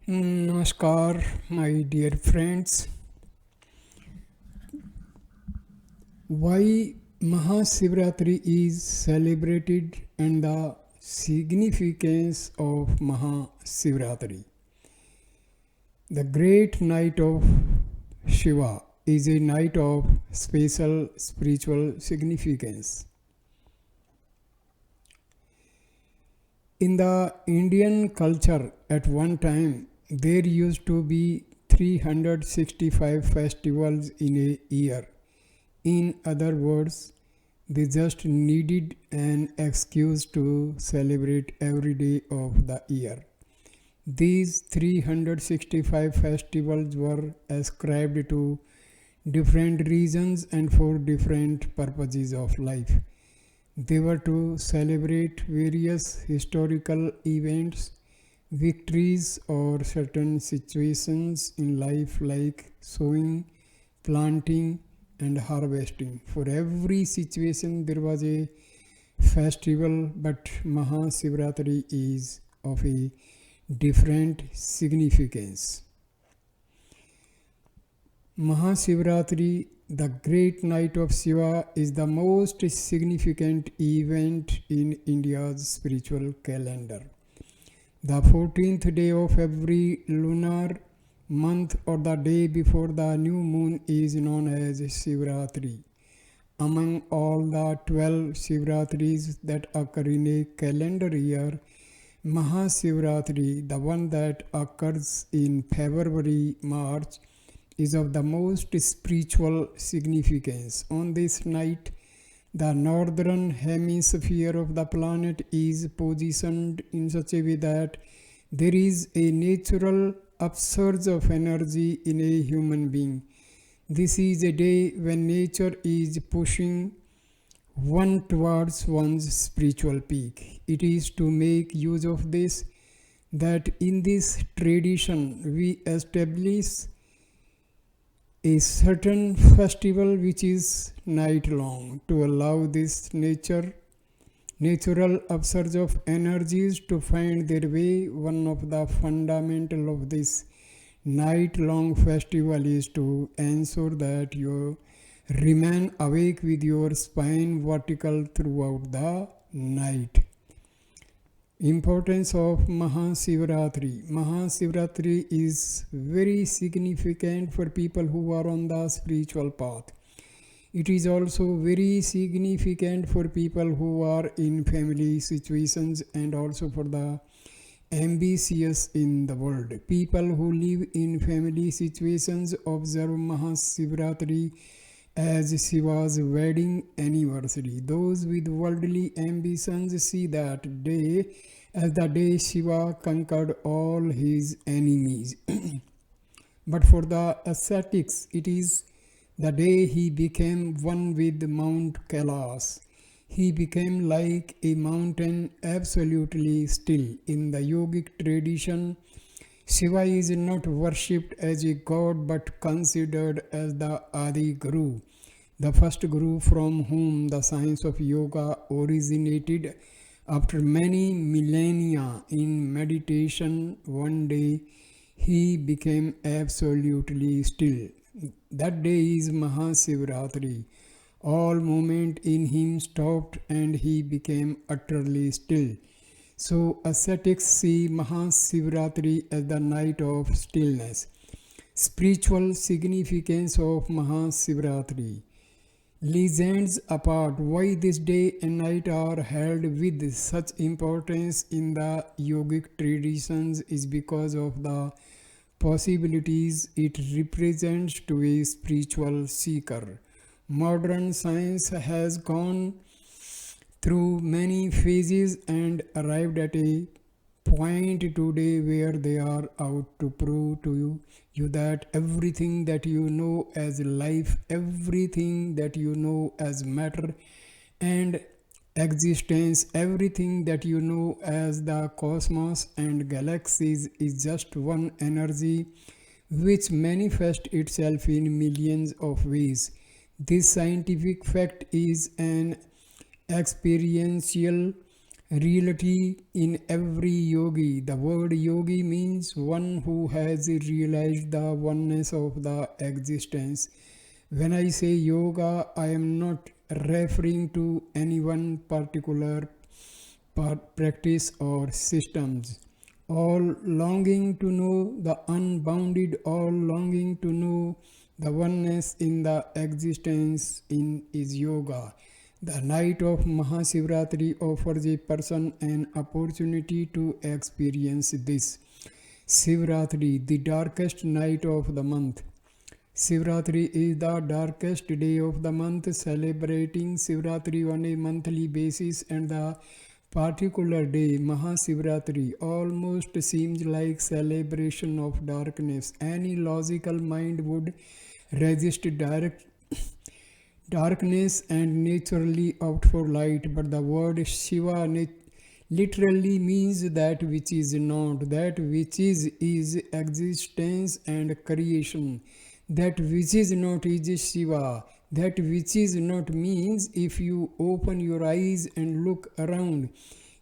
Namaskar, my dear friends. Why Mahashivaratri is celebrated and the significance of Mahashivaratri. The great night of Shiva is a night of special spiritual significance. In the Indian culture, at one time, there used to be 365 festivals in a year. In other words, they just needed an excuse to celebrate every day of the year. These 365 festivals were ascribed to different reasons and for different purposes of life. They were to celebrate various historical events, victories, or certain situations in life like sowing, planting, and harvesting. For every situation, there was a festival, but Mahashivaratri is of a different significance. Mahashivaratri, the great night of Shiva, is the most significant event in India's spiritual calendar. The 14th day of every lunar month or the day before the new moon is known as Shivaratri. Among all the 12 Shivaratris that occur in a calendar year, Mahashivaratri, the one that occurs in February March, is of the most spiritual significance. On this night, the northern hemisphere of the planet is positioned in such a way that there is a natural upsurge of energy in a human being. This is a day when nature is pushing one towards one's spiritual peak. It is to make use of this that in this tradition we establish a certain festival which is night long to allow this natural upsurge of energies to find their way. One of the fundamental of this night long festival is to ensure that you remain awake with your spine vertical throughout the night. Importance of Mahashivaratri. Mahashivaratri is very significant for people who are on the spiritual path. It is also very significant for people who are in family situations and also for the ambitious in the world. People who live in family situations observe Mahashivaratri as Shiva's wedding anniversary. Those with worldly ambitions see that day as the day Shiva conquered all his enemies. But for the ascetics, it is the day he became one with Mount Kailas. He became like a mountain, absolutely still. In the yogic tradition, Shiva is not worshipped as a god but considered as the Adi Guru, the first Guru from whom the science of yoga originated. After many millennia in meditation, one day he became absolutely still. That day is Mahashivaratri. All movement in him stopped and he became utterly still. So ascetics see Mahashivaratri as the night of stillness. Spiritual significance of Mahashivaratri. Legends apart, why this day and night are held with such importance in the yogic traditions is because of the possibilities it represents to a spiritual seeker. Modern science has gone through many phases and arrived at a point today where they are out to prove to you that everything that you know as life, everything that you know as matter and existence, everything that you know as the cosmos and galaxies is just one energy which manifests itself in millions of ways. This scientific fact is an experiential reality in every yogi. The word yogi means one who has realized the oneness of the existence. When I say yoga, I am not referring to any one particular practice or systems. All longing to know the unbounded, all longing to know the oneness in the existence in is yoga. The night of Mahashivaratri offers a person an opportunity to experience this. Shivratri, the darkest night of the month. Shivratri is the darkest day of the month. Celebrating Shivratri on a monthly basis and the particular day, Mahashivaratri, almost seems like celebration of darkness. Any logical mind would resist darkness and naturally opt for light, but the word Shiva literally means that which is not, that which is existence and creation. That which is not is Shiva. That which is not means if you open your eyes and look around,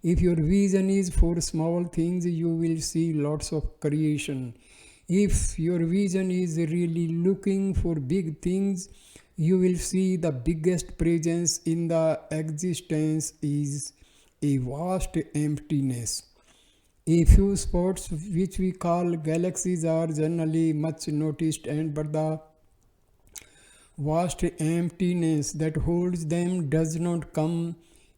if your vision is for small things, you will see lots of creation. If your vision is really looking for big things, you will see the biggest presence in the existence is a vast emptiness. A few spots which we call galaxies are generally much noticed, but the vast emptiness that holds them does not come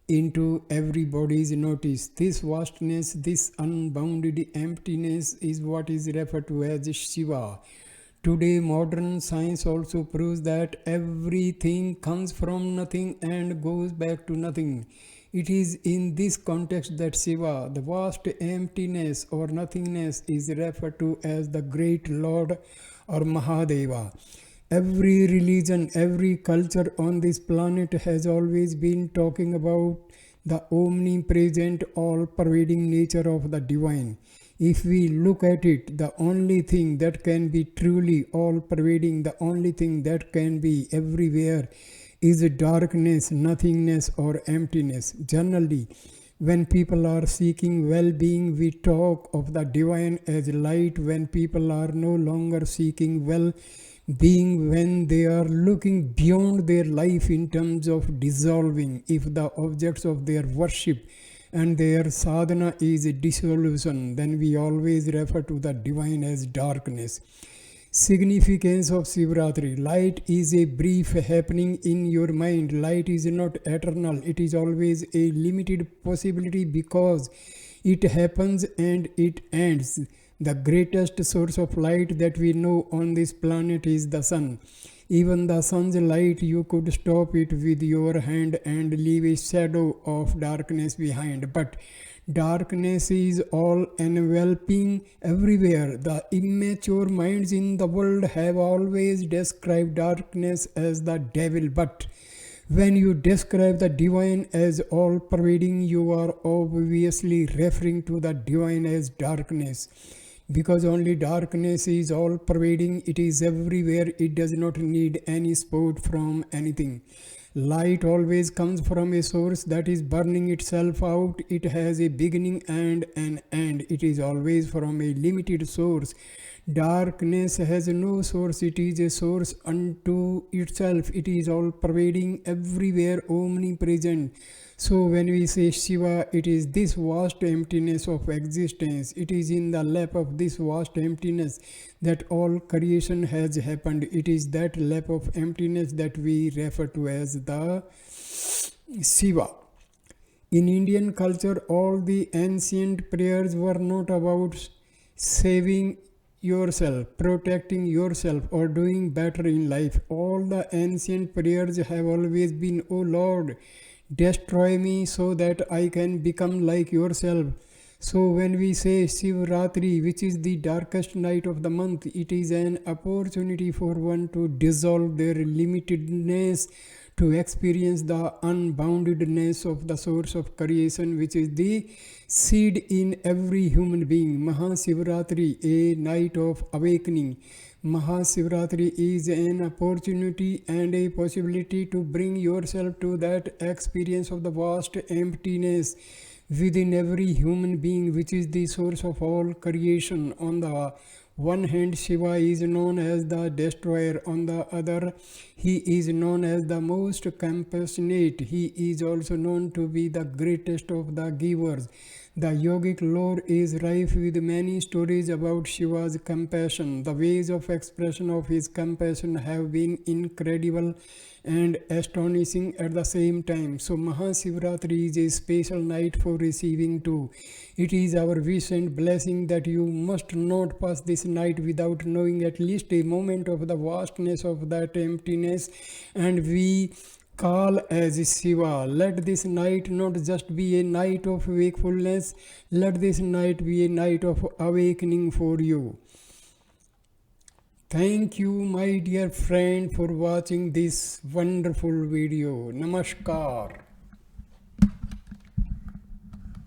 into everybody's notice. This vastness, this unbounded emptiness is what is referred to as Shiva. Today, modern science also proves that everything comes from nothing and goes back to nothing. It is in this context that Shiva, the vast emptiness or nothingness, is referred to as the great Lord or Mahadeva. Every religion, every culture on this planet has always been talking about the omnipresent, all-pervading nature of the divine. If we look at it, the only thing that can be truly all-pervading, the only thing that can be everywhere is darkness, nothingness or emptiness. Generally, when people are seeking well-being, we talk of the divine as light. When people are no longer seeking well-being, when they are looking beyond their life in terms of dissolving, if the objects of their worship and their sadhana is dissolution, then we always refer to the divine as darkness. Significance of Shivratri. Light is a brief happening in your mind. Light is not eternal. It is always a limited possibility because it happens and it ends. The greatest source of light that we know on this planet is the sun. Even the sun's light, you could stop it with your hand and leave a shadow of darkness behind. But darkness is all enveloping everywhere. The immature minds in the world have always described darkness as the devil. But when you describe the divine as all pervading, you are obviously referring to the divine as darkness. Because only darkness is all pervading, it is everywhere, it does not need any support from anything. Light always comes from a source that is burning itself out. It has a beginning and an end. It is always from a limited source. Darkness has no source. It is a source unto itself. It is all pervading, everywhere, omnipresent. So when we say Shiva, it is this vast emptiness of existence. It is in the lap of this vast emptiness that all creation has happened. It is that lap of emptiness that we refer to as the Shiva. In Indian culture, all the ancient prayers were not about saving yourself, protecting yourself, or doing better in life. All the ancient prayers have always been, "O Lord, destroy me so that I can become like yourself." So when we say Shivratri, which is the darkest night of the month, it is an opportunity for one to dissolve their limitedness, to experience the unboundedness of the source of creation, which is the seed in every human being. Mahashivaratri, a night of awakening. Mahashivaratri is an opportunity and a possibility to bring yourself to that experience of the vast emptiness within every human being, which is the source of all creation. On the one hand, Shiva is known as the destroyer. On the other, he is known as the most compassionate. He is also known to be the greatest of the givers. The yogic lore is rife with many stories about Shiva's compassion. The ways of expression of his compassion have been incredible and astonishing at the same time. So Mahashivaratri is a special night for receiving too. It is our wish and blessing that you must not pass this night without knowing at least a moment of the vastness of that emptiness, and we call as Shiva. Let this night not just be a night of wakefulness, let this night be a night of awakening for you. Thank you, my dear friend, for watching this wonderful video. Namaskar.